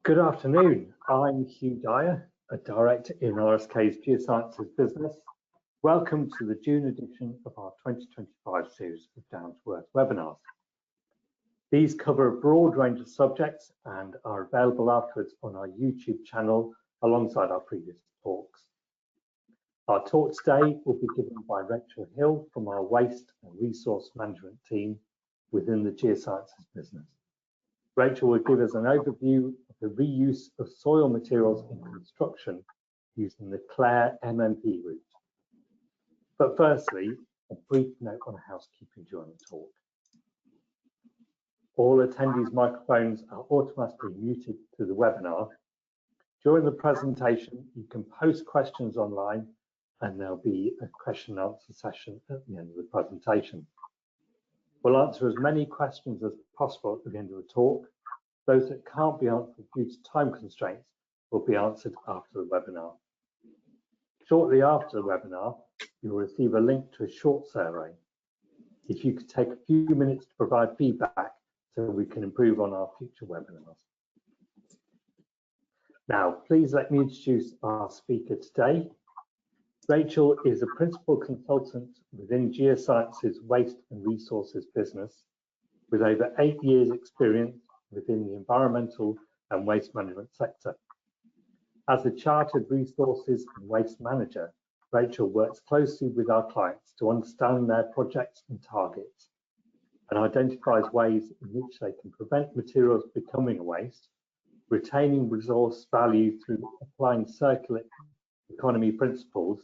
Good afternoon. I'm Hugh Dyer, a director in RSK's Geosciences business. Welcome to the June edition of our 2025 series of Down to Earth webinars. These cover a broad range of subjects and are available afterwards on our YouTube channel alongside our previous talks. Our talk today will be given by Rachel Hill from our Waste and Resource Management team within the Geosciences business. Rachel will give us an overview of the reuse of soil materials in construction using the AIRE MMP route. But firstly, a brief note on housekeeping during the talk. All attendees' microphones are automatically muted through the webinar. During the presentation, you can post questions online and there'll be a question and answer session at the end of the presentation. We'll answer as many questions as possible at the end of the talk. Those that can't be answered due to time constraints will be answered after the webinar. Shortly after the webinar, you'll receive a link to a short survey. If you could take a few minutes to provide feedback so we can improve on our future webinars. Now, please let me introduce our speaker today. Rachel is a principal consultant within Geosciences Waste and Resources business with over 8 years experience within the environmental and waste management sector. As a chartered resources and waste manager, Rachel works closely with our clients to understand their projects and targets and identifies ways in which they can prevent materials becoming a waste, retaining resource value through applying circular economy principles,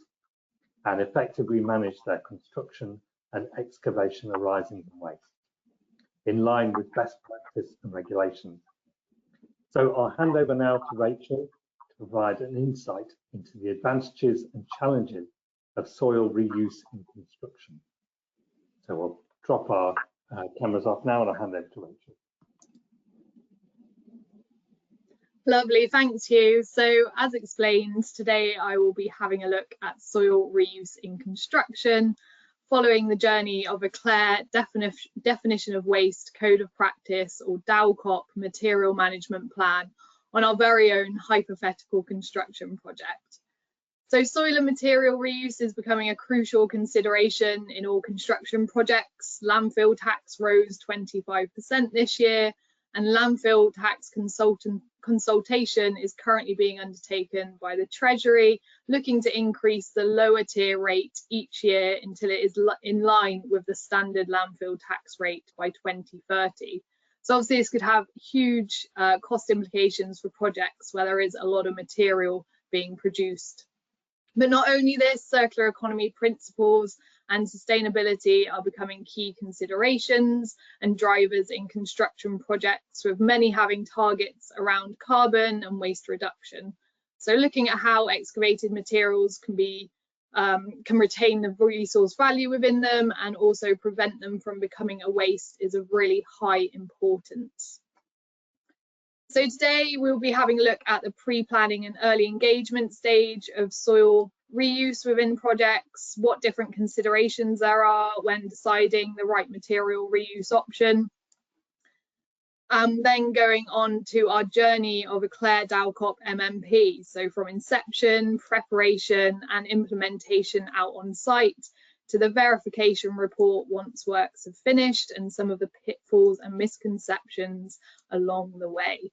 and effectively manage their construction and excavation arising from waste, in line with best practice and regulations. So I'll hand over now to Rachel to provide an insight into the advantages and challenges of soil reuse in construction. So we'll drop our cameras off now and I'll hand over to Rachel. Lovely, thanks Hugh. So as explained, today I will be having a look at soil reuse in construction, following the journey of a AIRE Definition of Waste Code of Practice or DoWCOP material management plan on our very own hypothetical construction project. So soil and material reuse is becoming a crucial consideration in all construction projects. Landfill tax rose 25% this year, and landfill tax consultation is currently being undertaken by the Treasury, looking to increase the lower tier rate each year until it is in line with the standard landfill tax rate by 2030. So obviously this could have huge cost implications for projects where there is a lot of material being produced. But not only this, circular economy principles and sustainability are becoming key considerations and drivers in construction projects, with many having targets around carbon and waste reduction. So looking at how excavated materials can retain the resource value within them and also prevent them from becoming a waste is of really high importance. So today we'll be having a look at the pre-planning and early engagement stage of soil reuse within projects, what different considerations there are when deciding the right material reuse option. Then going on to our journey of a AIRE DoW CoP MMP, so from inception, preparation and implementation out on site to the verification report once works have finished, and some of the pitfalls and misconceptions along the way.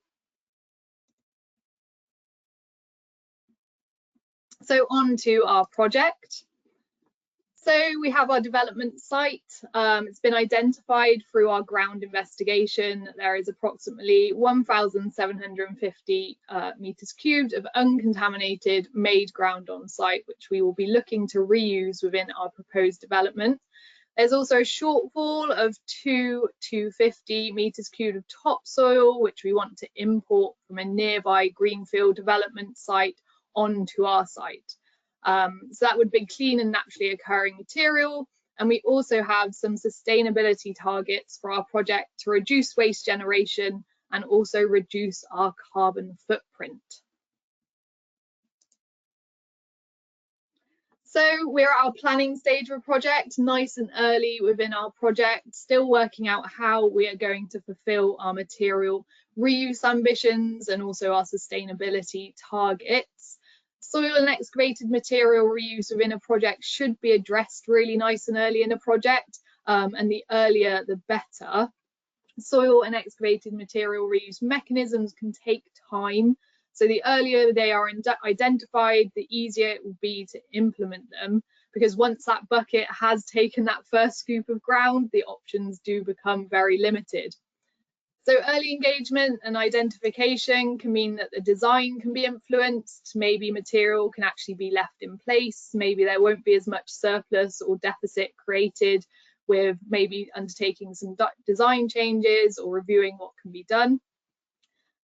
So on to our project. So we have our development site. It's been identified through our ground investigation. There is approximately 1,750 meters cubed of uncontaminated made ground on site, which we will be looking to reuse within our proposed development. There's also a shortfall of 250 meters cubed of topsoil, which we want to import from a nearby greenfield development site onto our site. So that would be clean and naturally occurring material. And we also have some sustainability targets for our project to reduce waste generation and also reduce our carbon footprint. So we're at our planning stage of a project, nice and early within our project, still working out how we are going to fulfill our material reuse ambitions and also our sustainability targets. Soil and excavated material reuse within a project should be addressed really nice and early in a project, and the earlier the better. Soil and excavated material reuse mechanisms can take time, so the earlier they are identified, the easier it will be to implement them, because once that bucket has taken that first scoop of ground, the options do become very limited. So early engagement and identification can mean that the design can be influenced, maybe material can actually be left in place, maybe there won't be as much surplus or deficit created with maybe undertaking some design changes or reviewing what can be done.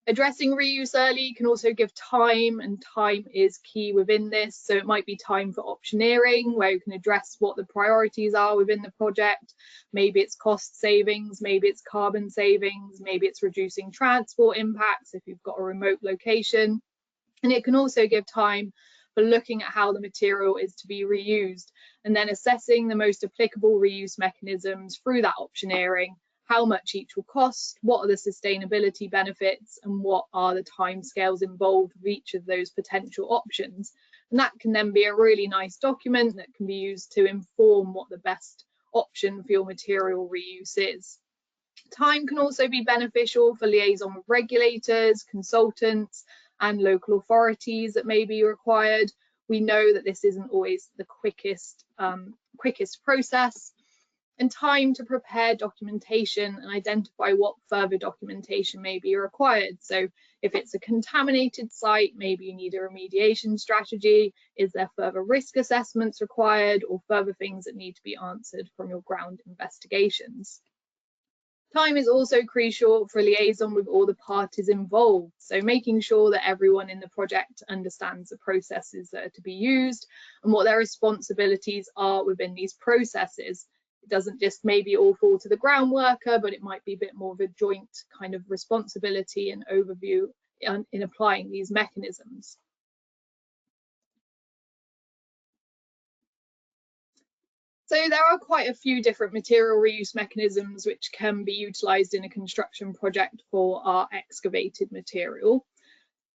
Addressing reuse early can also give time, and time is key within this. So it might be time for optioneering, where you can address what the priorities are within the project. Maybe it's cost savings, maybe it's carbon savings, maybe it's reducing transport impacts if you've got a remote location. And it can also give time for looking at how the material is to be reused, and then assessing the most applicable reuse mechanisms through that optioneering. How much each will cost, what are the sustainability benefits, and what are the timescales involved with each of those potential options. And that can then be a really nice document that can be used to inform what the best option for your material reuse is. Time can also be beneficial for liaison with regulators, consultants, and local authorities that may be required. We know that this isn't always the quickest process. And time to prepare documentation and identify what further documentation may be required. So if it's a contaminated site, maybe you need a remediation strategy. Is there further risk assessments required, or further things that need to be answered from your ground investigations? Time is also crucial for liaison with all the parties involved. So making sure that everyone in the project understands the processes that are to be used and what their responsibilities are within these processes. It doesn't just maybe all fall to the ground worker, but it might be a bit more of a joint kind of responsibility and overview in applying these mechanisms. So there are quite a few different material reuse mechanisms which can be utilised in a construction project for our excavated material.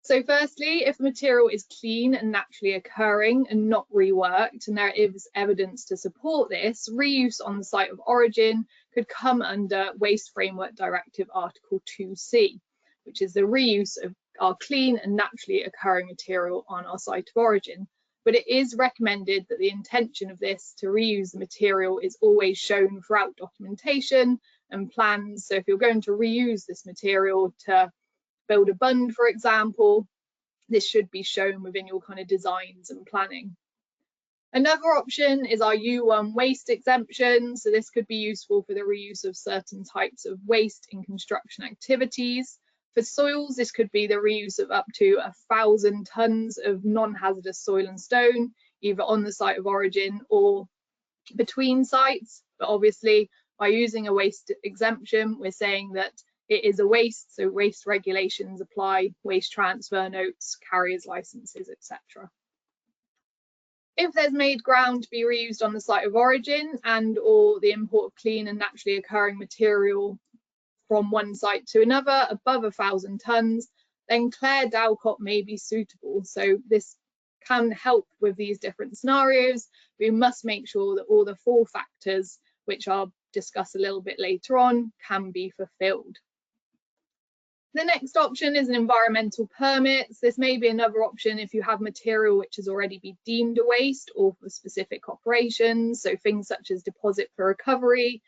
So firstly, if the material is clean and naturally occurring and not reworked, and there is evidence to support this, reuse on the site of origin could come under Waste Framework Directive Article 2C, which is the reuse of our clean and naturally occurring material on our site of origin. But it is recommended that the intention of this to reuse the material is always shown throughout documentation and plans. So if you're going to reuse this material to build a bund, for example, this should be shown within your kind of designs and planning. Another option is our U1 waste exemption. So this could be useful for the reuse of certain types of waste in construction activities. For soils, this could be the reuse of up to 1,000 tonnes of non-hazardous soil and stone, either on the site of origin or between sites. But obviously, by using a waste exemption, we're saying that it is a waste, so waste regulations apply, waste transfer notes, carriers licenses, etc. If there's made ground to be reused on the site of origin and or the import of clean and naturally occurring material from one site to another above 1,000 tonnes, then AIRE DoW CoP may be suitable. So this can help with these different scenarios. We must make sure that all the 4 factors, which I'll discuss a little bit later on, can be fulfilled. The next option is an environmental permit. This may be another option if you have material which has already been deemed a waste or for specific operations, so things such as deposit for recovery,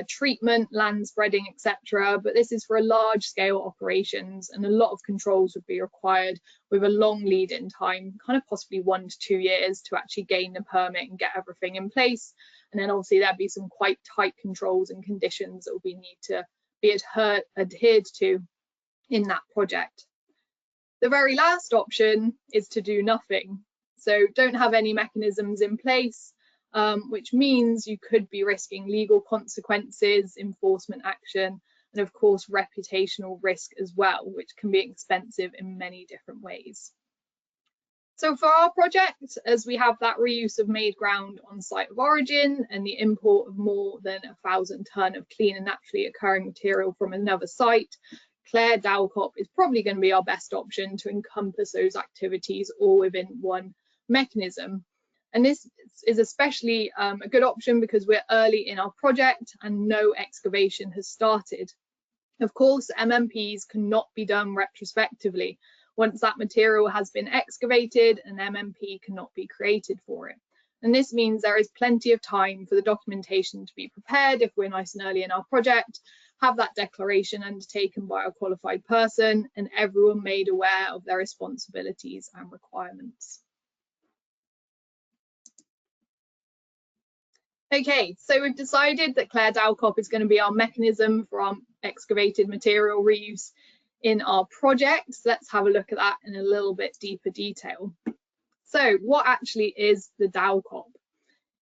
treatment, land spreading, etc. But this is for a large scale operations, and a lot of controls would be required with a long lead-in time, kind of possibly 1 to 2 years to actually gain the permit and get everything in place. And then obviously there'd be some quite tight controls and conditions that will need to be adhered to in that project. The very last option is to do nothing. So don't have any mechanisms in place, which means you could be risking legal consequences, enforcement action, and of course reputational risk as well, which can be expensive in many different ways. So for our project, as we have that reuse of made ground on site of origin and the import of more than 1,000 tonne of clean and naturally occurring material from another site, CLAIRE DoW CoP is probably going to be our best option to encompass those activities all within one mechanism. And this is especially a good option because we're early in our project and no excavation has started. Of course, MMPs cannot be done retrospectively. Once that material has been excavated, an MMP cannot be created for it. And this means there is plenty of time for the documentation to be prepared if we're nice and early in our project, have that declaration undertaken by a qualified person, and everyone made aware of their responsibilities and requirements. Okay, so we've decided that CLAIRE DoW CoP is going to be our mechanism for our excavated material reuse in our project. Let's have a look at that in a little bit deeper detail. So what actually is the DoW CoP?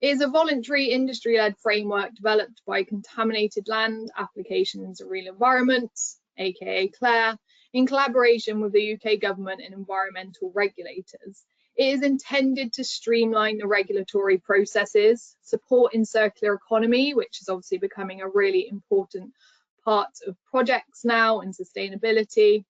It is a voluntary industry-led framework developed by Contaminated Land Applications and Real Environments, aka CLAIRE, in collaboration with the UK government and environmental regulators. It is intended to streamline the regulatory processes, support in circular economy, which is obviously becoming a really important part of projects now, and sustainability,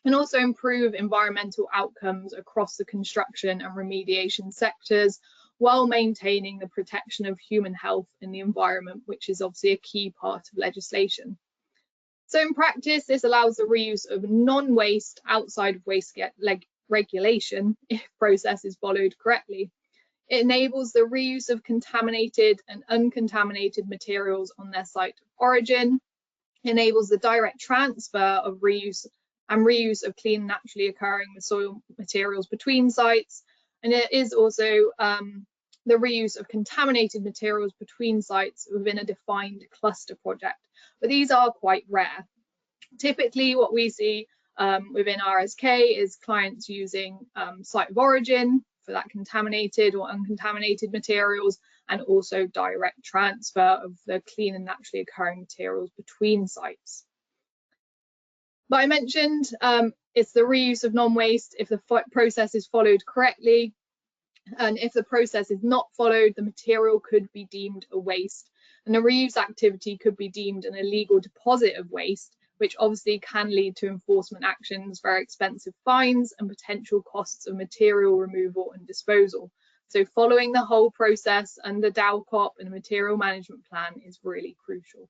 and also improve environmental outcomes across the construction and remediation sectors while maintaining the protection of human health and the environment, which is obviously a key part of legislation. So in practice, this allows the reuse of non-waste outside of waste regulation if process is followed correctly. It enables the reuse of contaminated and uncontaminated materials on their site of origin, enables the direct transfer of reuse of clean and naturally occurring soil materials between sites, and it is also the reuse of contaminated materials between sites within a defined cluster project, but these are quite rare. Typically what we see within RSK is clients using site of origin for that contaminated or uncontaminated materials, and also direct transfer of the clean and naturally occurring materials between sites. But I mentioned it's the reuse of non-waste if the process is followed correctly, and if the process is not followed, the material could be deemed a waste, and the reuse activity could be deemed an illegal deposit of waste, which obviously can lead to enforcement actions, very expensive fines, and potential costs of material removal and disposal. So following the whole process under DoW CoP and the material management plan is really crucial.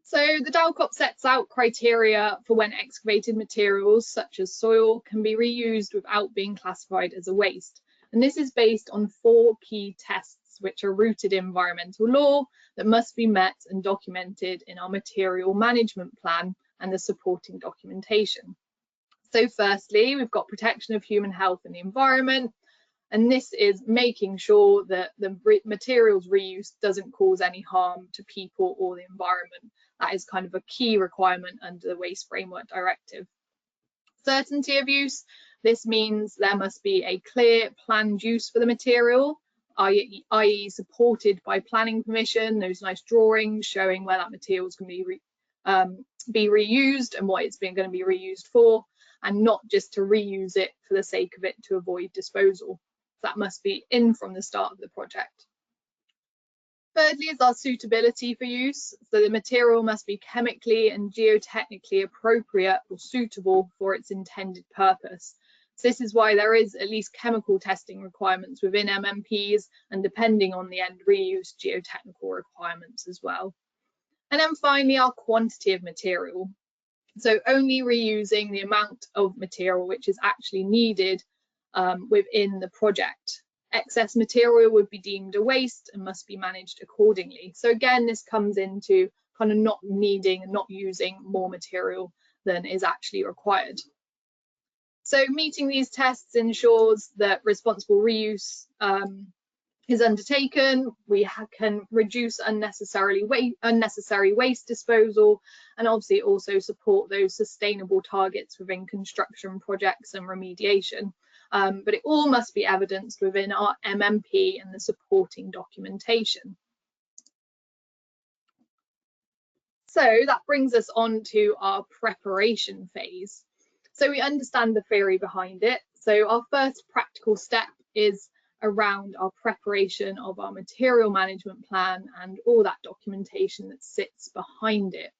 So the DoW CoP sets out criteria for when excavated materials such as soil can be reused without being classified as a waste. And this is based on 4 key tests which are rooted in environmental law that must be met and documented in our material management plan and the supporting documentation. So firstly, we've got protection of human health and the environment, and this is making sure that the materials reuse doesn't cause any harm to people or the environment. That is kind of a key requirement under the Waste Framework Directive. Certainty of use, this means there must be a clear planned use for the material, i.e. supported by planning permission, those nice drawings showing where that material is going to be reused and what it's going to be reused for, and not just to reuse it for the sake of it to avoid disposal. That must be in from the start of the project. Thirdly is our suitability for use. So the material must be chemically and geotechnically appropriate or suitable for its intended purpose. So this is why there is at least chemical testing requirements within MMPs, and depending on the end reuse, geotechnical requirements as well. And then finally, our quantity of material. So only reusing the amount of material which is actually needed within the project. Excess material would be deemed a waste and must be managed accordingly. So again, this comes into kind of not needing and not using more material than is actually required. So meeting these tests ensures that responsible reuse is undertaken. We can reduce unnecessary waste disposal, and obviously also support those sustainable targets within construction projects and remediation. But it all must be evidenced within our MMP and the supporting documentation. So that brings us on to our preparation phase. So we understand the theory behind it. So our first practical step is around our preparation of our material management plan and all that documentation that sits behind it.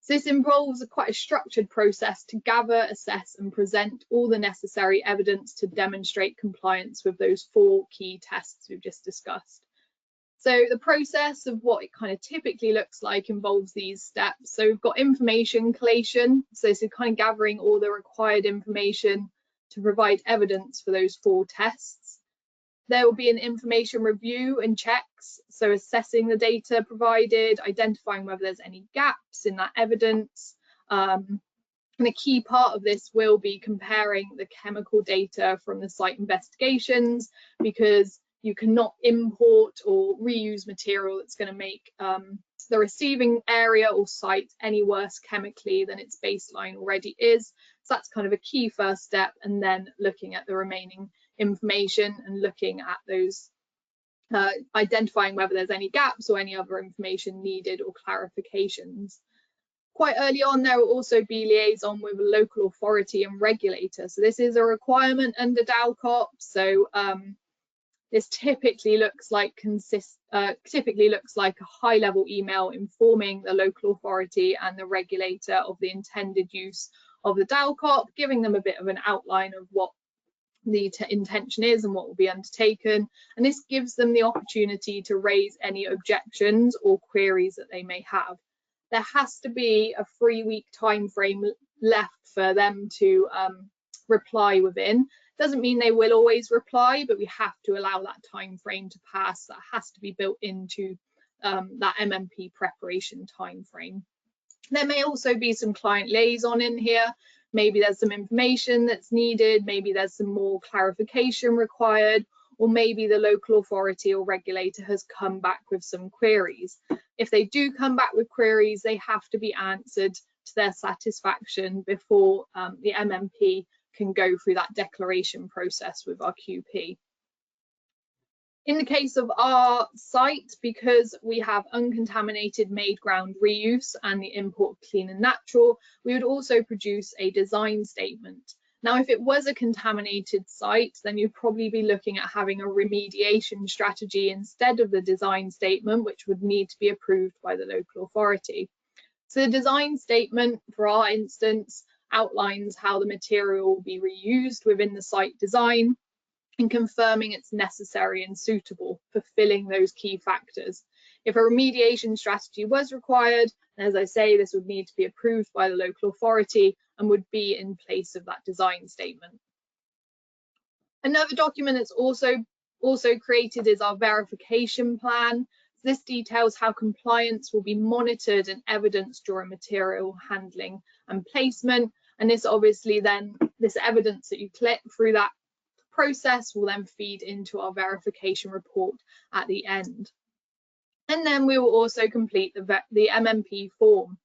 So this involves quite a structured process to gather, assess and present all the necessary evidence to demonstrate compliance with those 4 key tests we've just discussed. So the process of what it kind of typically looks like involves these steps. So we've got information collation. So this is kind of gathering all the required information to provide evidence for those 4 tests. There will be an information review and checks, so assessing the data provided, identifying whether there's any gaps in that evidence. And a key part of this will be comparing the chemical data from the site investigations, because you cannot import or reuse material that's going to make the receiving area or site any worse chemically than its baseline already is. So that's kind of a key first step, and then looking at the remaining information and looking at those, identifying whether there's any gaps or any other information needed or clarifications. Quite early on, there will also be liaison with a local authority and regulator. So this is a requirement under DoWCOP. So this typically looks like a high-level email informing the local authority and the regulator of the intended use of the DoWCOP, giving them a bit of an outline of what the intention is and what will be undertaken, and this gives them the opportunity to raise any objections or queries that they may have. There has to be a 3-week time frame left for them to reply within. Doesn't mean they will always reply, but we have to allow that time frame to pass. That has to be built into that MMP preparation time frame. There may also be some client liaison in here. Maybe there's some information that's needed, maybe there's some more clarification required, or maybe the local authority or regulator has come back with some queries. If they do come back with queries, they have to be answered to their satisfaction before the MMP can go through that declaration process with our QP. In the case of our site, because we have uncontaminated made ground reuse and the import of clean and natural, we would also produce a design statement. Now, if it was a contaminated site, then you'd probably be looking at having a remediation strategy instead of the design statement, which would need to be approved by the local authority. So the design statement, for our instance, outlines how the material will be reused within the site design, and confirming it's necessary and suitable, fulfilling those key factors. If a remediation strategy was required, and as I say, this would need to be approved by the local authority and would be in place of that design statement. Another document that's also created is our verification plan. This details how compliance will be monitored and evidenced during material handling and placement. And this obviously then, this evidence that you collect through that process will then feed into our verification report at the end. And then we will also complete the MMP form.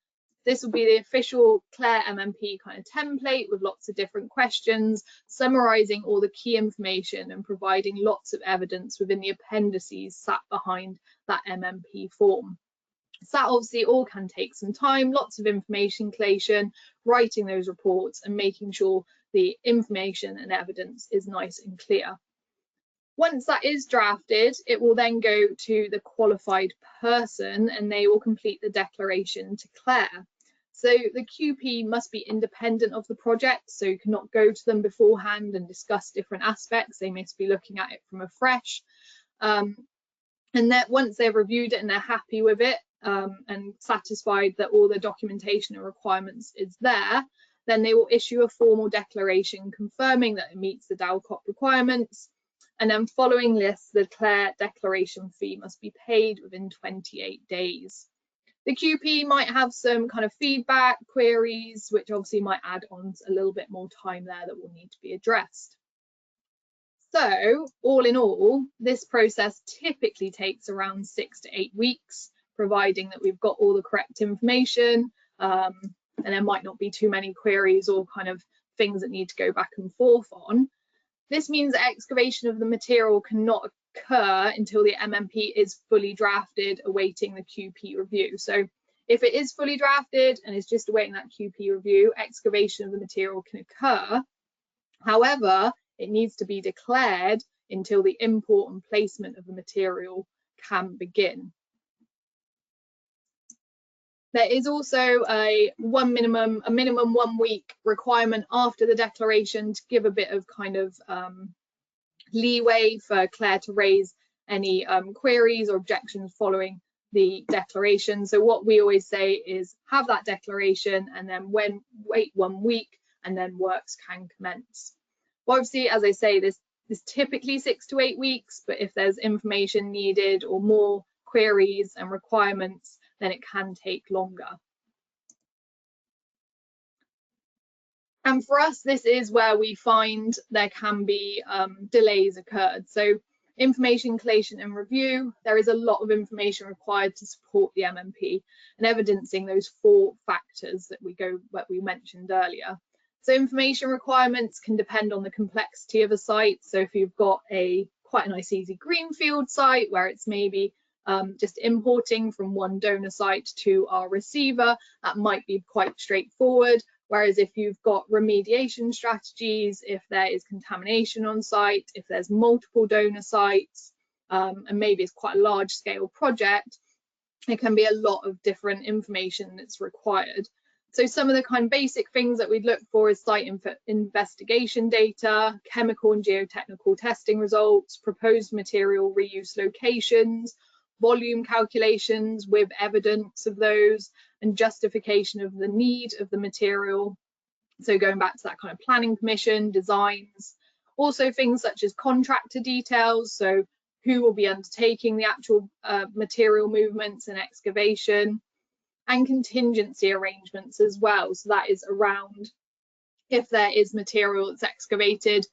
This will be the official CLAIRE MMP kind of template with lots of different questions, summarising all the key information and providing lots of evidence within the appendices sat behind that MMP form. So that obviously all can take some time, lots of information collation, writing those reports and making sure the information and evidence is nice and clear. Once that is drafted, it will then go to the qualified person and they will complete the declaration to CLAIRE. So the QP must be independent of the project, so you cannot go to them beforehand and discuss different aspects. They must be looking at it from afresh. And that once they've reviewed it and they're happy with it and satisfied that all the documentation and requirements is there, then they will issue a formal declaration confirming that it meets the DoWCOP requirements. And then following this, the CLAIRE declaration fee must be paid within 28 days. The QP might have some kind of feedback, queries, which obviously might add on a little bit more time there that will need to be addressed. So all in all, this process typically takes around 6 to 8 weeks, providing that we've got all the correct information, and there might not be too many queries or kind of things that need to go back and forth on. This means that excavation of the material cannot occur until the MMP is fully drafted, awaiting the QP review. So if it is fully drafted and is just awaiting that QP review, excavation of the material can occur. However, it needs to be declared until the import and placement of the material can begin. There is also a minimum 1 week requirement after the declaration to give a bit of kind of leeway for Claire to raise any queries or objections following the declaration. So what we always say is have that declaration and then wait 1 week and then works can commence. Well, obviously, as I say, this is typically 6 to 8 weeks, but if there's information needed or more queries and requirements, then it can take longer. And for us, this is where we find there can be delays occurred. So information collation and review, there is a lot of information required to support the MMP and evidencing those 4 factors that we mentioned earlier. So information requirements can depend on the complexity of a site. So if you've got quite a nice easy greenfield site where it's maybe just importing from one donor site to our receiver, that might be quite straightforward. Whereas if you've got remediation strategies, if there is contamination on site, if there's multiple donor sites, and maybe it's quite a large scale project, it can be a lot of different information that's required. So some of the kind of basic things that we'd look for is site investigation data, chemical and geotechnical testing results, proposed material reuse locations, volume calculations with evidence of those, and justification of the need of the material. So going back to that kind of planning permission, designs, also things such as contractor details, so who will be undertaking the actual material movements and excavation, and contingency arrangements as well. So that is around if there is material that's excavated,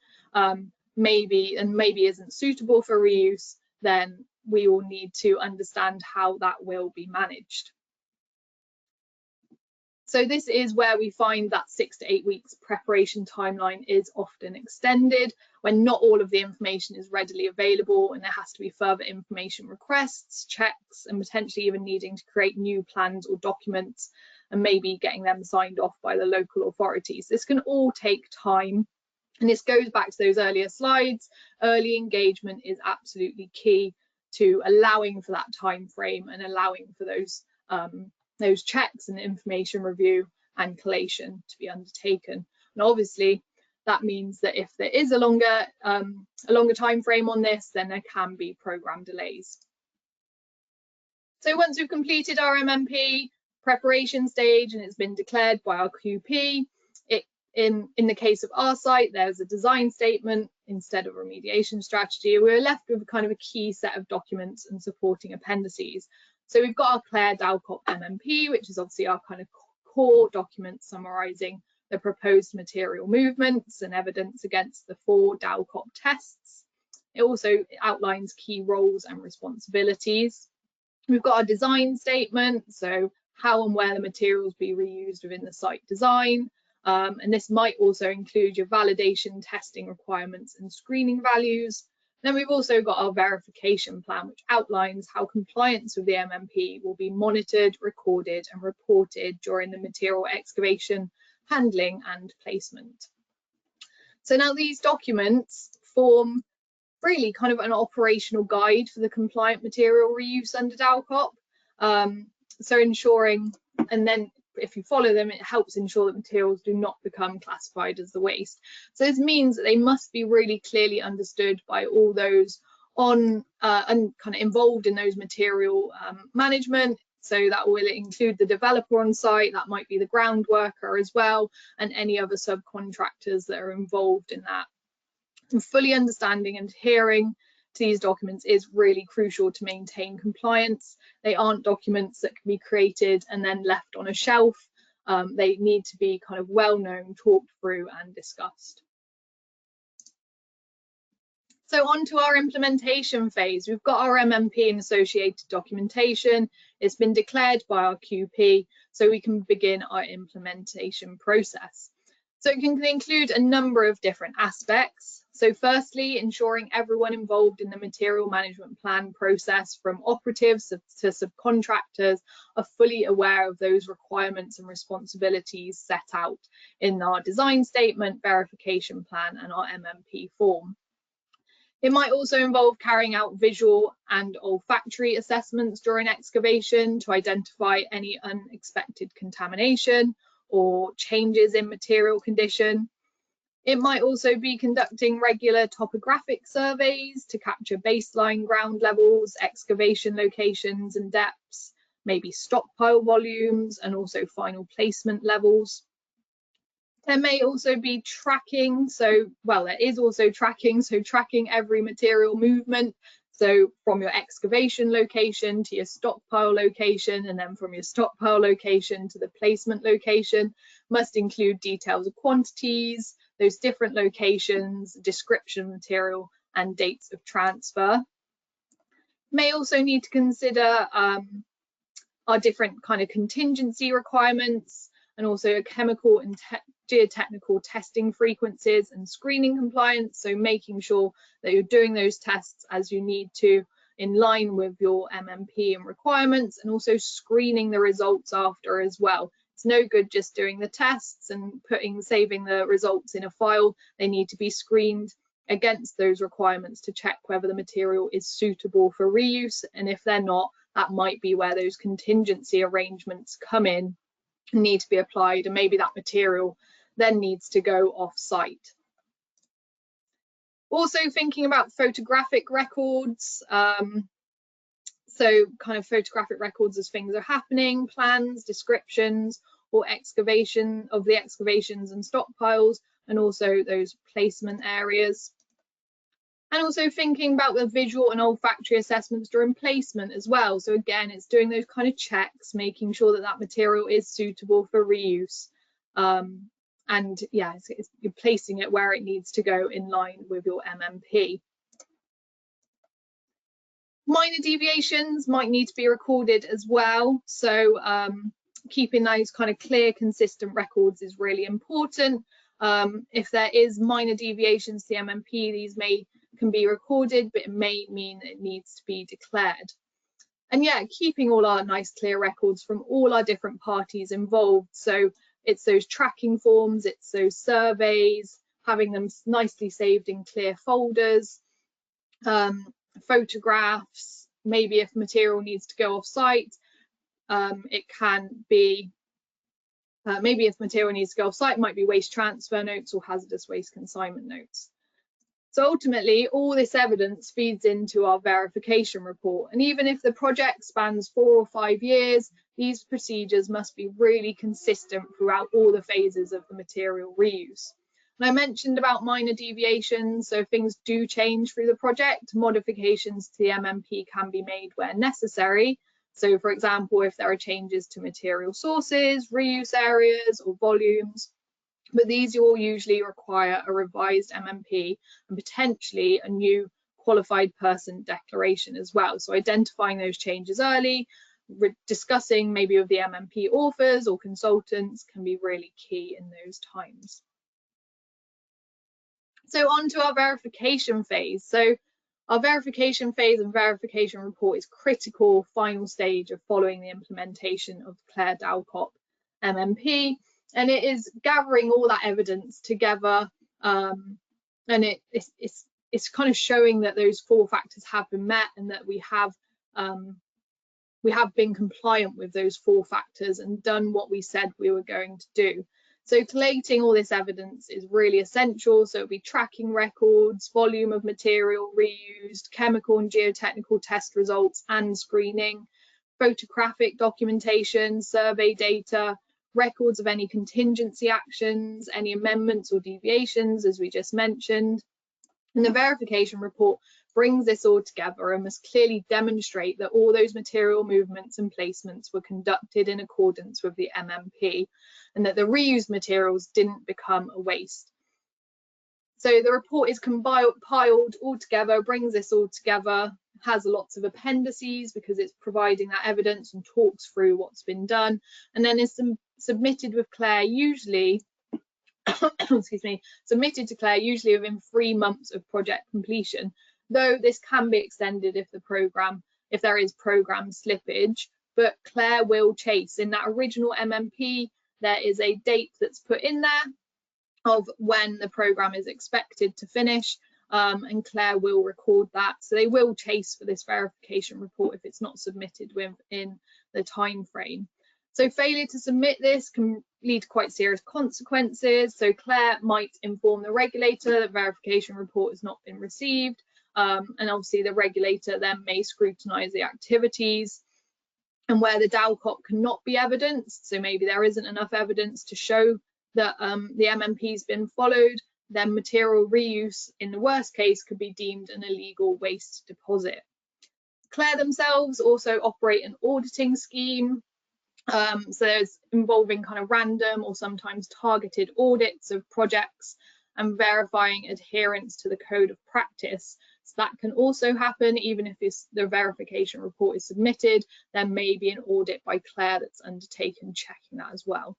maybe isn't suitable for reuse, then we will need to understand how that will be managed. So this is where we find that 6 to 8 weeks preparation timeline is often extended when not all of the information is readily available and there has to be further information requests, checks, and potentially even needing to create new plans or documents and maybe getting them signed off by the local authorities. This can all take time, and this goes back to those earlier slides. Early engagement is absolutely key to allowing for that time frame and allowing for those checks and information review and collation to be undertaken. And obviously that means that if there is a longer time frame on this, then there can be program delays. So once we've completed our MMP preparation stage and it's been declared by our QP, in the case of our site, there's a design statement instead of a remediation strategy. We're left with kind of a key set of documents and supporting appendices. So we've got our AIRE DoW CoP MMP, which is obviously our kind of core document summarising the proposed material movements and evidence against the 4 DoWCOP tests. It also outlines key roles and responsibilities. We've got our design statement, so how and where the materials be reused within the site design. And this might also include your validation, testing requirements and screening values. Then we've also got our verification plan, which outlines how compliance with the MMP will be monitored, recorded and reported during the material excavation, handling and placement. So now these documents form really kind of an operational guide for the compliant material reuse under DoWCOP. So ensuring, and then if you follow them, it helps ensure that materials do not become classified as the waste. So this means that they must be really clearly understood by all those on and kind of involved in those material management. So that will include the developer on site, that might be the ground worker as well, and any other subcontractors that are involved in that. And fully understanding and adhering to these documents is really crucial to maintain compliance. They aren't documents that can be created and then left on a shelf. They need to be kind of well known, talked through and discussed. So on to our implementation phase. We've got our MMP and associated documentation. It's been declared by our QP, so we can begin our implementation process. So it can include a number of different aspects. So firstly, ensuring everyone involved in the material management plan process, from operatives to subcontractors, are fully aware of those requirements and responsibilities set out in our design statement, verification plan and our MMP form. It might also involve carrying out visual and olfactory assessments during excavation to identify any unexpected contamination or changes in material condition. It might also be conducting regular topographic surveys to capture baseline ground levels, excavation locations and depths, maybe stockpile volumes, and also final placement levels. There may also be tracking, there is also tracking, so tracking every material movement, so from your excavation location to your stockpile location, and then from your stockpile location to the placement location, must include details of quantities, those different locations, description of material, and dates of transfer. May also need to consider our different kind of contingency requirements, and also chemical and geotechnical testing frequencies and screening compliance, so making sure that you're doing those tests as you need to in line with your MMP and requirements, and also screening the results after as well. It's no good just doing the tests and saving the results in a file. They need to be screened against those requirements to check whether the material is suitable for reuse, and if they're not, that might be where those contingency arrangements come in and need to be applied, and maybe that material then needs to go off-site. Also thinking about photographic records, so kind of photographic records as things are happening, plans, descriptions, or excavation of the excavations and stockpiles, and also those placement areas. And also thinking about the visual and olfactory assessments during placement as well. So again, it's doing those kind of checks, making sure that that material is suitable for reuse. And yeah, you're placing it where it needs to go in line with your MMP. Minor deviations might need to be recorded as well. So keeping those kind of clear, consistent records is really important. If there is minor deviations to the MMP, these can be recorded, but it may mean it needs to be declared. And yeah, keeping all our nice clear records from all our different parties involved. So it's those tracking forms, it's those surveys, having them nicely saved in clear folders, photographs, maybe if material needs to go off site, it can be, maybe if material needs to go off site, it might be waste transfer notes or hazardous waste consignment notes. So ultimately, all this evidence feeds into our verification report. And even if the project spans 4 or 5 years, these procedures must be really consistent throughout all the phases of the material reuse. And I mentioned about minor deviations, so if things do change through the project, modifications to the MMP can be made where necessary. So for example, if there are changes to material sources, reuse areas or volumes, but these will usually require a revised MMP and potentially a new qualified person declaration as well. So identifying those changes early, discussing maybe with the MMP authors or consultants can be really key in those times. So on to our verification phase. So our verification phase and verification report is critical final stage of following the implementation of the AIRE DoW CoP MMP. And it is gathering all that evidence together, and it's kind of showing that those 4 factors have been met and that we have been compliant with those 4 factors and done what we said we were going to do. So collating all this evidence is really essential. So it'll be tracking records, volume of material reused, chemical and geotechnical test results and screening, photographic documentation, survey data, records of any contingency actions, any amendments or deviations, as we just mentioned. And the verification report brings this all together and must clearly demonstrate that all those material movements and placements were conducted in accordance with the MMP and that the reused materials didn't become a waste. So the report is compiled all together, brings this all together, has lots of appendices because it's providing that evidence and talks through what's been done, and then is submitted with CLAIRE usually excuse me, submitted to CLAIRE usually within 3 months of project completion, though this can be extended if there is program slippage, but CLAIRE will chase. In that original MMP, there is a date that's put in there of when the program is expected to finish, and Claire will record that. So they will chase for this verification report if it's not submitted within the time frame. So failure to submit this can lead to quite serious consequences. So Claire might inform the regulator that verification report has not been received, and obviously the regulator then may scrutinise the activities. And where the DoWCOP cannot be evidenced, so maybe there isn't enough evidence to show that the MMP has been followed, then material reuse in the worst case could be deemed an illegal waste deposit. Claire themselves also operate an auditing scheme. So there's involving kind of random or sometimes targeted audits of projects and verifying adherence to the code of practice. So that can also happen even if the verification report is submitted. There may be an audit by Claire that's undertaken checking that as well.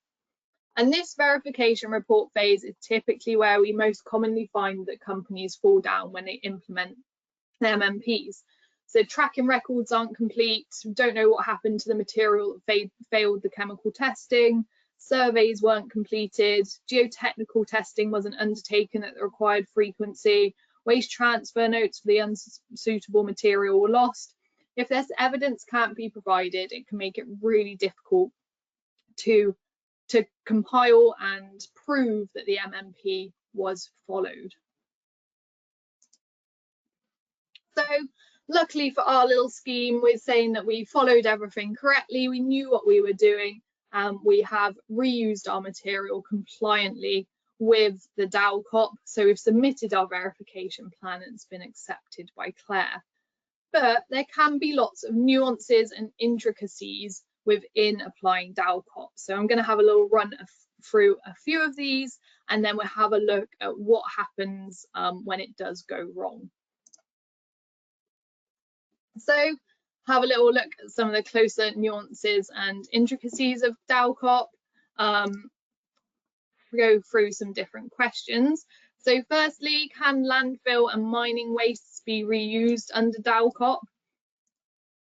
And this verification report phase is typically where we most commonly find that companies fall down when they implement their MMPs. So tracking records aren't complete, we don't know what happened to the material that failed the chemical testing, surveys weren't completed, geotechnical testing wasn't undertaken at the required frequency, waste transfer notes for the unsuitable material were lost. If this evidence can't be provided, it can make it really difficult to compile and prove that the MMP was followed. So luckily for our little scheme, we're saying that we followed everything correctly, we knew what we were doing, and we have reused our material compliantly with the DoWCOP. So we've submitted our verification plan and it's been accepted by Claire. But there can be lots of nuances and intricacies within applying DoWCOP. So I'm going to have a little run through a few of these, and then we'll have a look at what happens when it does go wrong. So have a little look at some of the closer nuances and intricacies of DoWCOP. Go through some different questions. So firstly, can landfill and mining wastes be reused under DoWCOP?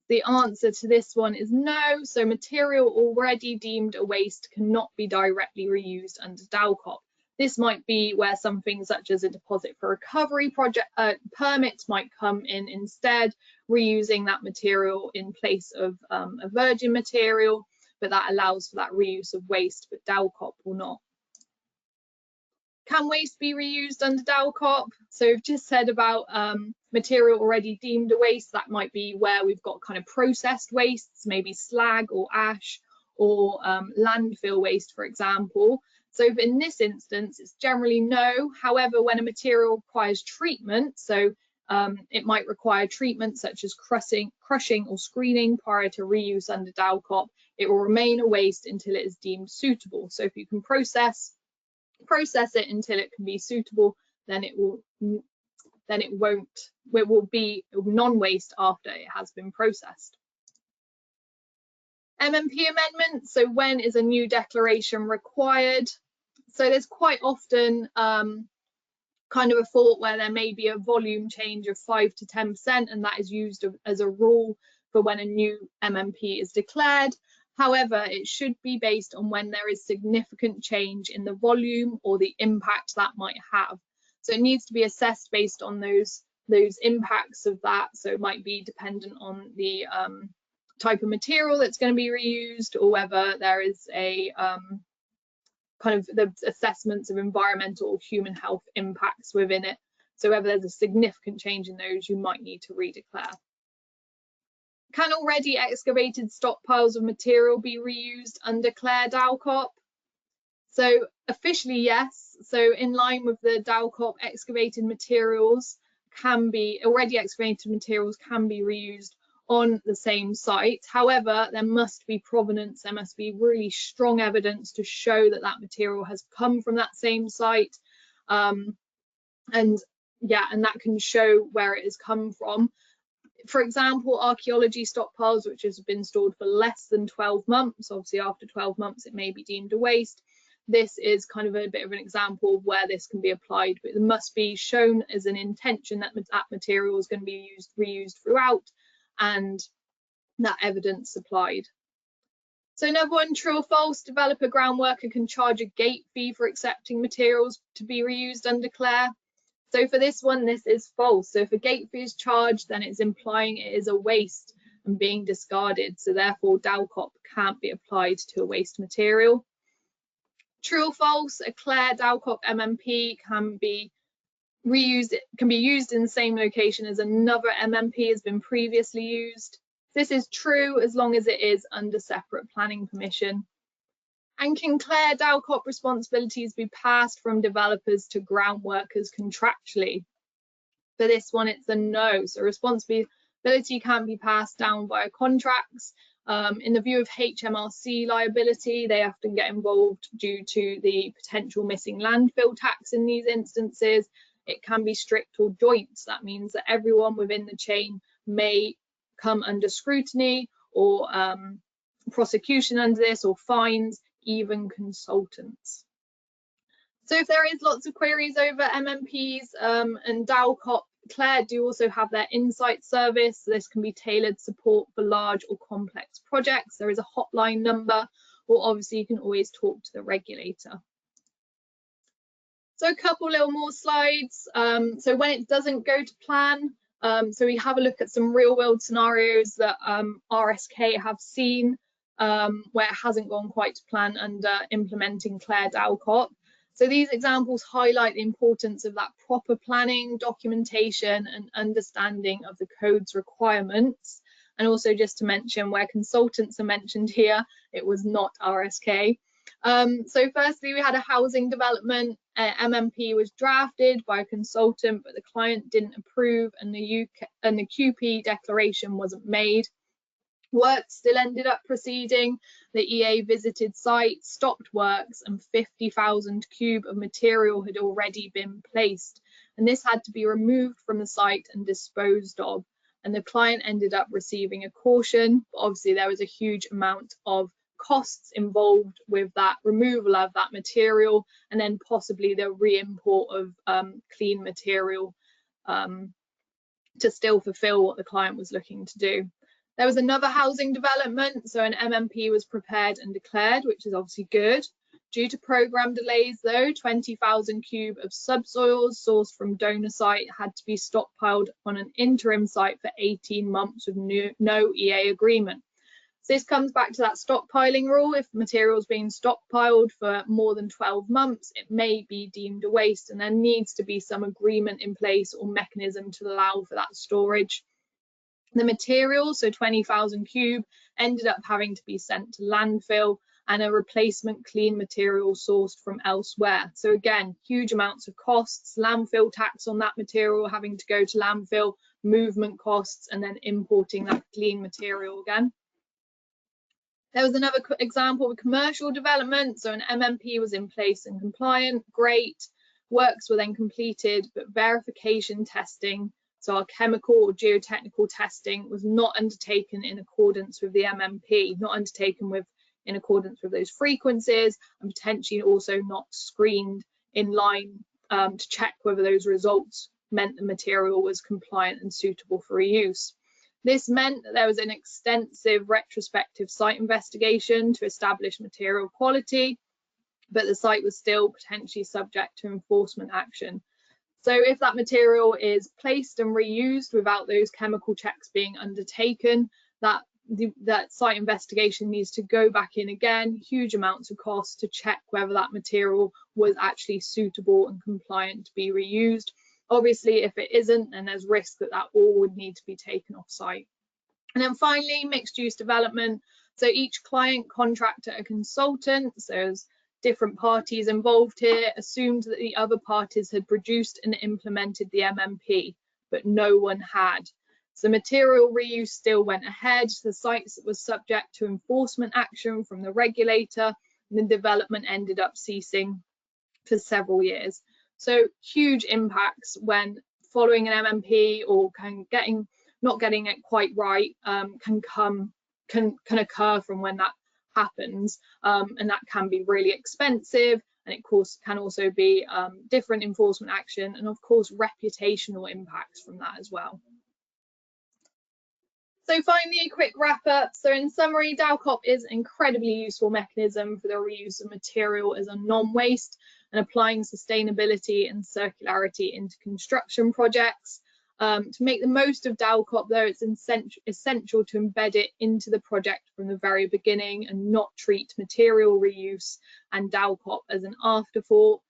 The answer to this one is no. So material already deemed a waste cannot be directly reused under DoWCOP. This might be where something such as a deposit for recovery project permit might come in instead, reusing that material in place of a virgin material, but that allows for that reuse of waste, but DoWCOP will not. Can waste be reused under DoWCOP? So we've just said about material already deemed a waste. That might be where we've got kind of processed wastes, maybe slag or ash, or landfill waste, for example. So in this instance, it's generally no. However, when a material requires treatment, so it might require treatment such as crushing or screening prior to reuse under DoWCOP, it will remain a waste until it is deemed suitable. So if you can process it until it can be suitable, then it will be non-waste after it has been processed. MMP amendments, so when is a new declaration required? So there's quite often kind of a thought where there may be a volume change of 5 to 10%, and that is used as a rule for when a new MMP is declared. However, it should be based on when there is significant change in the volume or the impact that might have. So it needs to be assessed based on those impacts of that. So it might be dependent on the type of material that's going to be reused, or whether there is a kind of the assessments of environmental or human health impacts within it. So whether there's a significant change in those, you might need to redeclare. Can already excavated stockpiles of material be reused under Claire DoWCOP? So officially, yes. So in line with the DoWCOP, excavated materials already excavated materials can be reused on the same site. However, there must be provenance, there must be really strong evidence to show that that material has come from that same site. And that can show where it has come from. For example, archaeology stockpiles, which has been stored for less than 12 months, obviously after 12 months it may be deemed a waste. This is kind of a bit of an example of where this can be applied, but it must be shown as an intention that that material is going to be reused throughout, and that evidence supplied. So another one, true or false, developer ground worker can charge a gate fee for accepting materials to be reused under Claire. So for this one, this is false. So if a gate fee is charged, then it's implying it is a waste and being discarded. So therefore, DoWCOP can't be applied to a waste material. True or false, a CLAIRE DoWCOP MMP can be reused, can be used in the same location as another MMP has been previously used. This is true as long as it is under separate planning permission. And can CLAIRE DoWCOP responsibilities be passed from developers to ground workers contractually? For this one, it's a no. So responsibility can be passed down via contracts. In the view of HMRC liability, they often get involved due to the potential missing landfill tax in these instances. It can be strict or joint. That means that everyone within the chain may come under scrutiny or prosecution under this, or fines, even consultants. So if there is lots of queries over MMPs and DoWCOP, CLAIRE do also have their insight service. So this can be tailored support for large or complex projects. There is a hotline number, or obviously you can always talk to the regulator. So a couple little more slides. So when it doesn't go to plan, so we have a look at some real world scenarios that RSK have seen where it hasn't gone quite to plan under implementing CLAIRE DoWCOP. So these examples highlight the importance of that proper planning, documentation and understanding of the code's requirements. And also just to mention where consultants are mentioned here, it was not RSK. So firstly, we had a housing development. MMP was drafted by a consultant, but the client didn't approve and the QP declaration wasn't made. Work still ended up proceeding. The EA visited site, stopped works, and 50,000 cube of material had already been placed. And this had to be removed from the site and disposed of. And the client ended up receiving a caution. But obviously, there was a huge amount of costs involved with that removal of that material, and then possibly the re-import of clean material to still fulfill what the client was looking to do. There was another housing development, so an MMP was prepared and declared, which is obviously good. Due to programme delays though, 20,000 cube of subsoils sourced from donor site had to be stockpiled on an interim site for 18 months with no EA agreement. So this comes back to that stockpiling rule. If material is being stockpiled for more than 12 months, it may be deemed a waste, and there needs to be some agreement in place or mechanism to allow for that storage. The material, so 20,000 cube, ended up having to be sent to landfill, and a replacement clean material sourced from elsewhere. So again, huge amounts of costs, landfill tax on that material having to go to landfill, movement costs, and then importing that clean material again. There was another example of commercial development. So an MMP was in place and compliant, great. Works were then completed, but verification testing, so our chemical or geotechnical testing, was not undertaken in accordance with the MMP, not undertaken in accordance with those frequencies, and potentially also not screened in line to check whether those results meant the material was compliant and suitable for reuse. This meant that there was an extensive retrospective site investigation to establish material quality, but the site was still potentially subject to enforcement action. So if that material is placed and reused without those chemical checks being undertaken, that site investigation needs to go back in again, huge amounts of cost to check whether that material was actually suitable and compliant to be reused. Obviously, if it isn't, then there's risk that that all would need to be taken off site. And then finally, mixed use development. So each client, contractor, and consultant, so there's different parties involved here, assumed that the other parties had produced and implemented the MMP, but no one had. So material reuse still went ahead. The sites was subject to enforcement action from the regulator, and the development ended up ceasing for several years. So huge impacts when following an MMP or not getting it quite right can occur from when that happens, and that can be really expensive, and of course can also be different enforcement action, and of course reputational impacts from that as well. So finally, a quick wrap up. So in summary, DoWCOP is an incredibly useful mechanism for the reuse of material as a non-waste and applying sustainability and circularity into construction projects. To make the most of DoWCOP, though, it's essential to embed it into the project from the very beginning and not treat material reuse and DoWCOP as an afterthought.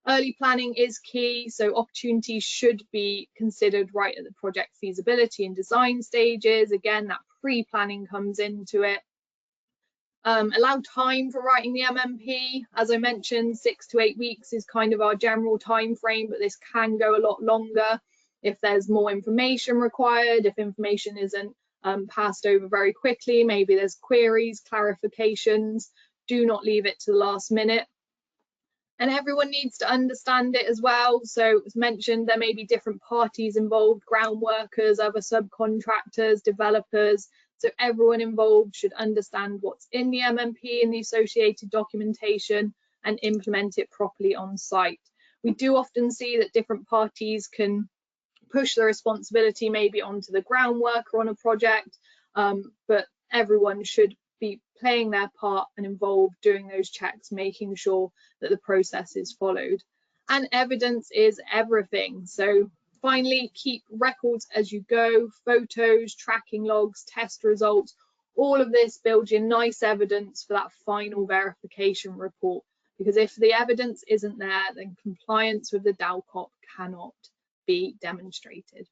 Early planning is key, so opportunities should be considered right at the project feasibility and design stages. Again, that pre-planning comes into it. Allow time for writing the MMP. As I mentioned, 6 to 8 weeks is kind of our general time frame, but this can go a lot longer if there's more information required, if information isn't passed over very quickly, maybe there's queries, clarifications. Do not leave it to the last minute. And everyone needs to understand it as well. So as mentioned, there may be different parties involved, ground workers, other subcontractors, developers. So everyone involved should understand what's in the MMP and the associated documentation and implement it properly on site. We do often see that different parties can push the responsibility maybe onto the ground worker on a project, but everyone should be playing their part and involved doing those checks, making sure that the process is followed. And evidence is everything. So finally, keep records as you go, photos, tracking logs, test results. All of this builds you nice evidence for that final verification report, because if the evidence isn't there, then compliance with the DoWCOP cannot be demonstrated.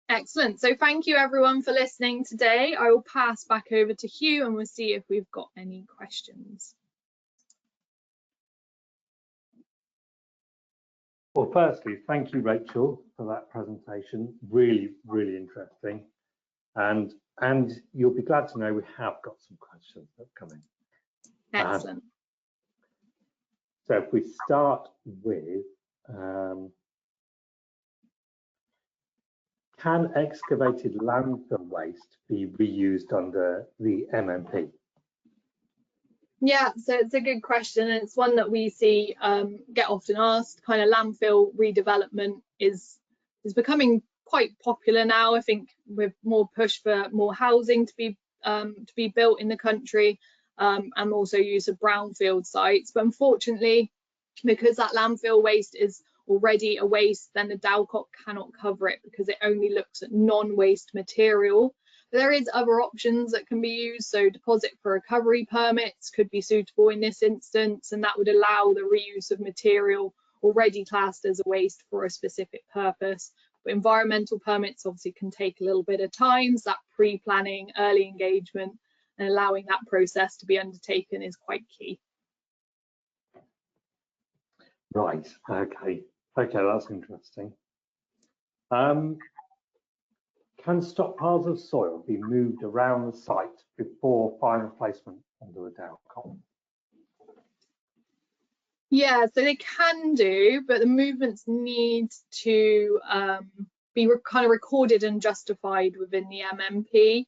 Excellent. So thank you everyone for listening today. I will pass back over to Hugh and we'll see if we've got any questions. Well, firstly, thank you, Rachel, for that presentation. Really, really interesting. And you'll be glad to know we have got some questions that are coming. Excellent. So if we start with, can excavated landfill waste be reused under the MMP? Yeah, so it's a good question, and it's one that we see get often asked. Kind of landfill redevelopment is becoming quite popular now. I think with more push for more housing to be built in the country, and also use of brownfield sites. But unfortunately, because that landfill waste is already a waste, then the DoWCOP cannot cover it because it only looks at non-waste material. But there is other options that can be used, so deposit for recovery permits could be suitable in this instance, and that would allow the reuse of material already classed as a waste for a specific purpose. But environmental permits obviously can take a little bit of time, so that pre-planning, early engagement and allowing that process to be undertaken is quite key. Right, okay, that's interesting. Can stockpiles of soil be moved around the site before final placement under the DoWCOP? Yeah, so they can do, but the movements need to be kind of recorded and justified within the MMP.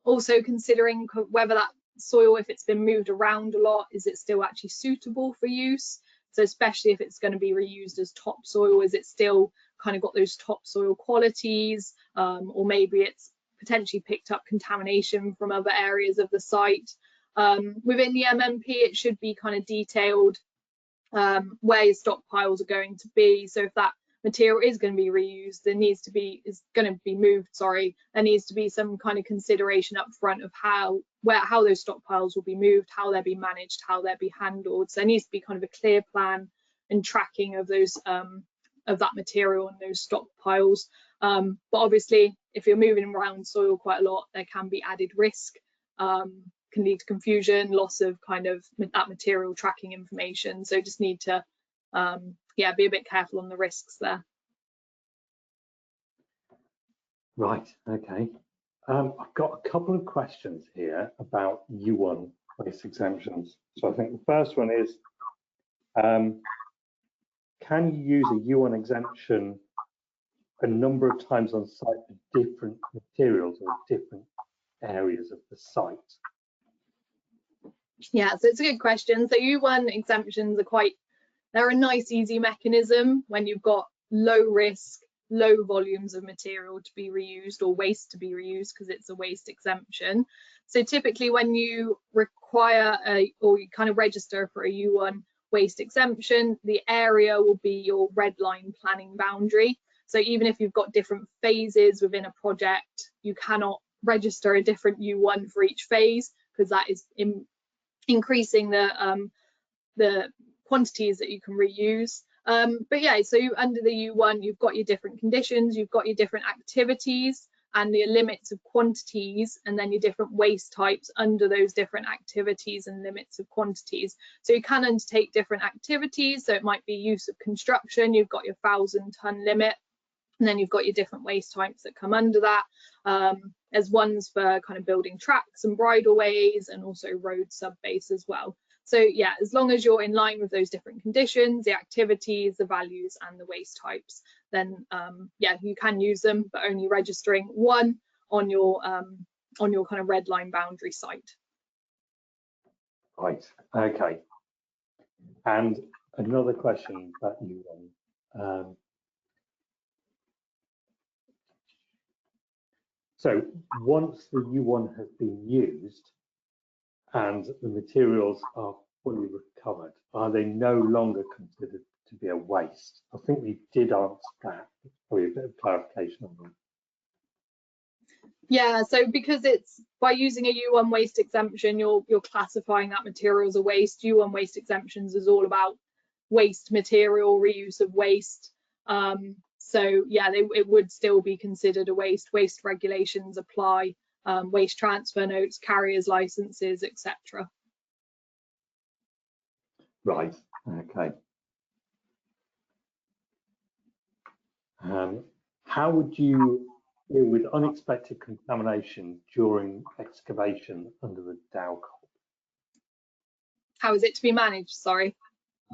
Also considering whether that soil, if it's been moved around a lot, is it still actually suitable for use? So especially if it's going to be reused as topsoil, is it still kind of got those topsoil qualities, or maybe it's potentially picked up contamination from other areas of the site. Within the MMP, it should be kind of detailed where your stockpiles are going to be. So if that material is going to be reused, there needs to be there needs to be some kind of consideration up front of how those stockpiles will be moved, how they'll be managed, how they'll be handled. So there needs to be kind of a clear plan and tracking of those of that material and those stockpiles. But obviously, if you're moving around soil quite a lot, there can be added risk, can lead to confusion, loss of kind of that material tracking information. So just need to be a bit careful on the risks there. Right, okay. I've got a couple of questions here about U1 waste exemptions. So I think the first one is, can you use a U1 exemption a number of times on site for different materials or different areas of the site? Yeah, so it's a good question. So U1 exemptions are they're a nice, easy mechanism when you've got low risk, low volumes of material to be reused or waste to be reused because it's a waste exemption. So typically when you require or you kind of register for a U1 waste exemption, the area will be your red line planning boundary. So even if you've got different phases within a project, you cannot register a different U1 for each phase because that is increasing the quantities that you can reuse. But yeah, so under the U1, you've got your different conditions, you've got your different activities and your limits of quantities, and then your different waste types under those different activities and limits of quantities. So you can undertake different activities. So it might be use of construction, you've got your 1,000 ton limit, and then you've got your different waste types that come under that. As ones for kind of building tracks and bridleways and also road subbase as well. So yeah, as long as you're in line with those different conditions, the activities, the values and the waste types, then yeah, you can use them, but only registering one on your kind of red line boundary site. Right, okay. And another question that you so once the U1 has been used and the materials are fully recovered, are they no longer considered to be a waste? I think we did answer that. Probably a bit of clarification on that. Yeah, so because it's by using a U1 waste exemption, you're classifying that material as a waste. U1 waste exemptions is all about waste material, reuse of waste. So yeah, it would still be considered a waste. Waste regulations apply, waste transfer notes, carriers licenses, etc. Right, okay. How would you deal with unexpected contamination during excavation under the DoWCOP? How is it to be managed, sorry?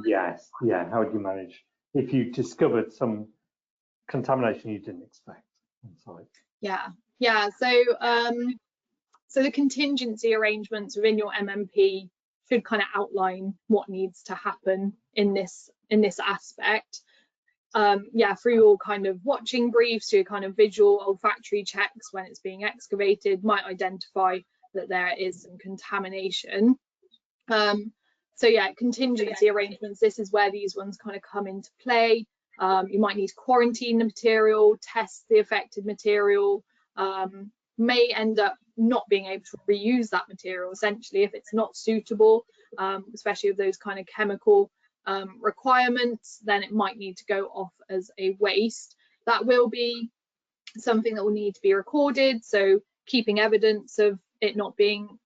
Yes, yeah, how would you manage if you discovered some contamination you didn't expect on site? Yeah, so the contingency arrangements within your MMP should kind of outline what needs to happen in this aspect. Yeah, through your kind of watching briefs, your kind of visual olfactory checks when it's being excavated might identify that there is some contamination. So yeah, contingency arrangements, this is where these ones kind of come into play. You might need to quarantine the material, test the affected material, may end up not being able to reuse that material essentially if it's not suitable, especially with those kind of chemical requirements, then it might need to go off as a waste. That will be something that will need to be recorded, so keeping evidence of it not being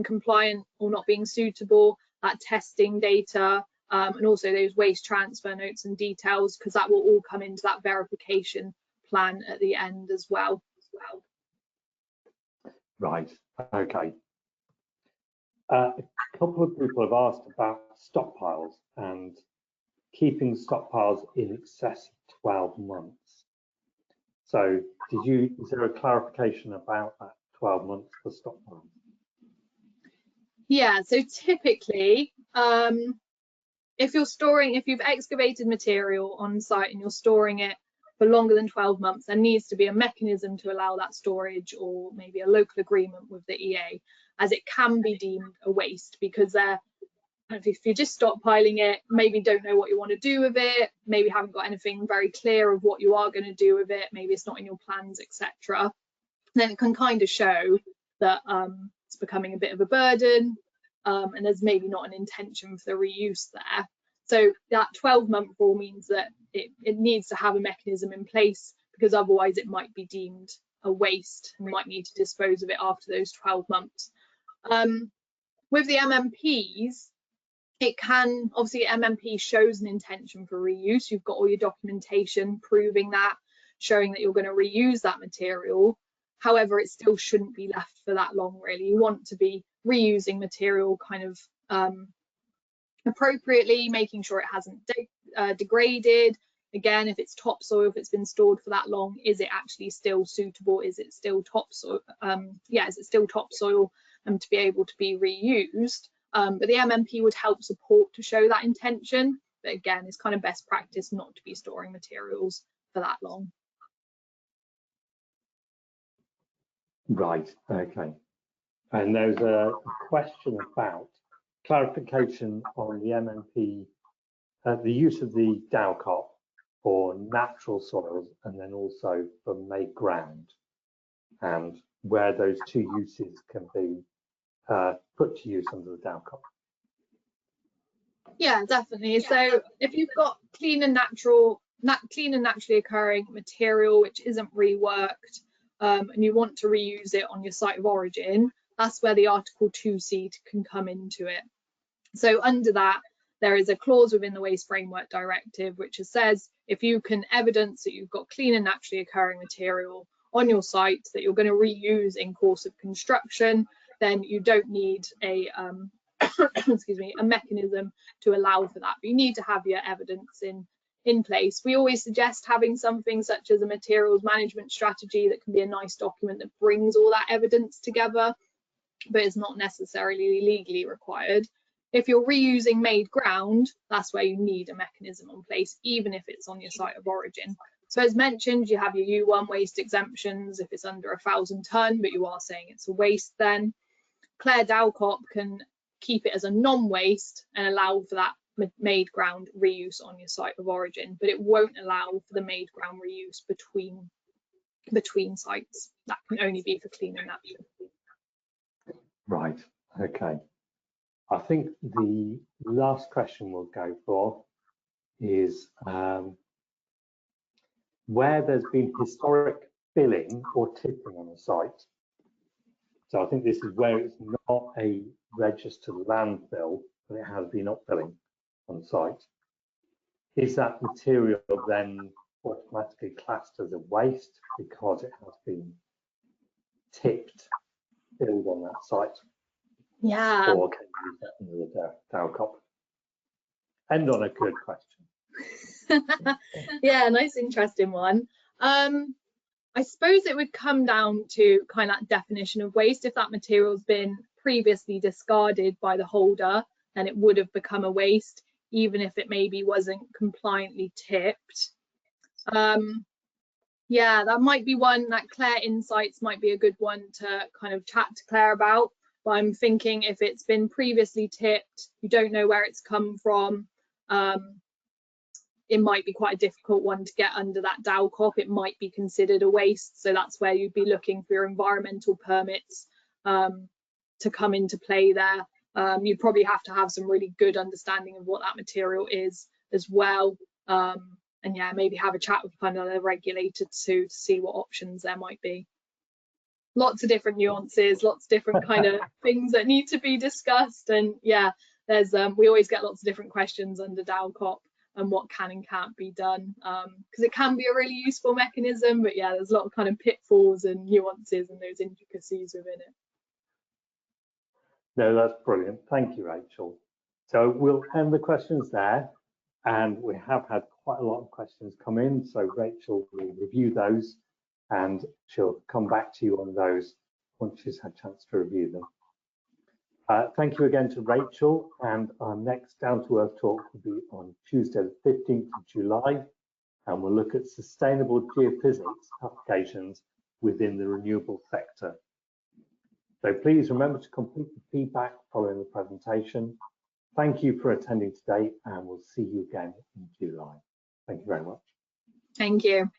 compliant or not being suitable, that testing data, and also those waste transfer notes and details, because that will all come into that verification plan at the end as well. Right, okay. A couple of people have asked about stockpiles and keeping stockpiles in excess of 12 months. So is there a clarification about that 12 months for stockpiles? Yeah, so typically, if you've excavated material on site and you're storing it for longer than 12 months, there needs to be a mechanism to allow that storage, or maybe a local agreement with the EA, as it can be deemed a waste, because if you're just stockpiling it, maybe don't know what you want to do with it, maybe haven't got anything very clear of what you are going to do with it, maybe it's not in your plans, etc. Then it can kind of show that it's becoming a bit of a burden, and there's maybe not an intention for the reuse there. So that 12-month rule means that it needs to have a mechanism in place, because otherwise it might be deemed a waste and might need to dispose of it after those 12 months. With the MMPs, it can, obviously MMP shows an intention for reuse. You've got all your documentation proving that, showing that you're going to reuse that material. However, it still shouldn't be left for that long, really. You want to be reusing material kind of appropriately, making sure it hasn't degraded. Again, if it's topsoil, if it's been stored for that long, is it actually still suitable? Is it still topsoil? Is it still topsoil to be able to be reused? But the MMP would help support to show that intention. But again, it's kind of best practice not to be storing materials for that long. Right, okay. And there's a question about clarification on the MMP, the use of the DoWCOP for natural soils and then also for made ground, and where those two uses can be put to use under the DoWCOP. Yeah, definitely. So if you've got clean and naturally occurring material which isn't reworked, and you want to reuse it on your site of origin, that's where the Article 2C can come into it. So under that, there is a clause within the Waste Framework Directive which says if you can evidence that you've got clean and naturally occurring material on your site that you're going to reuse in course of construction, then you don't need a excuse me, a mechanism to allow for that. But you need to have your evidence in place. We always suggest having something such as a materials management strategy that can be a nice document that brings all that evidence together, but it's not necessarily legally required. If you're reusing made ground, that's where you need a mechanism in place, even if it's on your site of origin. So as mentioned, you have your U1 waste exemptions if it's under 1,000 tonne, but you are saying it's a waste then. AIRE DoW CoP can keep it as a non-waste and allow for that made ground reuse on your site of origin, but it won't allow for the made ground reuse between sites. That can only be for clean and natural. Right, okay. I think the last question we'll go for is where there's been historic filling or tipping on a site. So I think this is where it's not a registered landfill, but it has been upfilling on site. Is that material then automatically classed as a waste because it has been tipped, filled on that site? Yeah. Or can you use that under the DoWCOP? End on a good question. Yeah, nice, interesting one. I suppose it would come down to kind of that definition of waste. If that material's been previously discarded by the holder, then it would have become a waste, even if it maybe wasn't compliantly tipped. Yeah, that might be one that Claire Insights might be a good one to kind of chat to Claire about. But I'm thinking if it's been previously tipped, you don't know where it's come from, it might be quite a difficult one to get under that DoWCOP. It might be considered a waste. So that's where you'd be looking for your environmental permits to come into play there. You'd probably have to have some really good understanding of what that material is as well. And yeah, maybe have a chat with kind of the regulator to see what options there might be. Lots of different nuances, lots of different kind of things that need to be discussed. And yeah, there's we always get lots of different questions under DoWCOP and what can and can't be done, because it can be a really useful mechanism, but yeah, there's a lot of kind of pitfalls and nuances and those intricacies within it. No, that's brilliant. Thank you, Rachel. So we'll end the questions there, and we have had quite a lot of questions come in, so Rachel will review those and she'll come back to you on those once she's had a chance to review them. Thank you again to Rachel, and our next Down to Earth talk will be on Tuesday the 15th of July, and we'll look at sustainable geophysics applications within the renewable sector. So please remember to complete the feedback following the presentation. Thank you for attending today, and we'll see you again in July. Thank you very much. Thank you.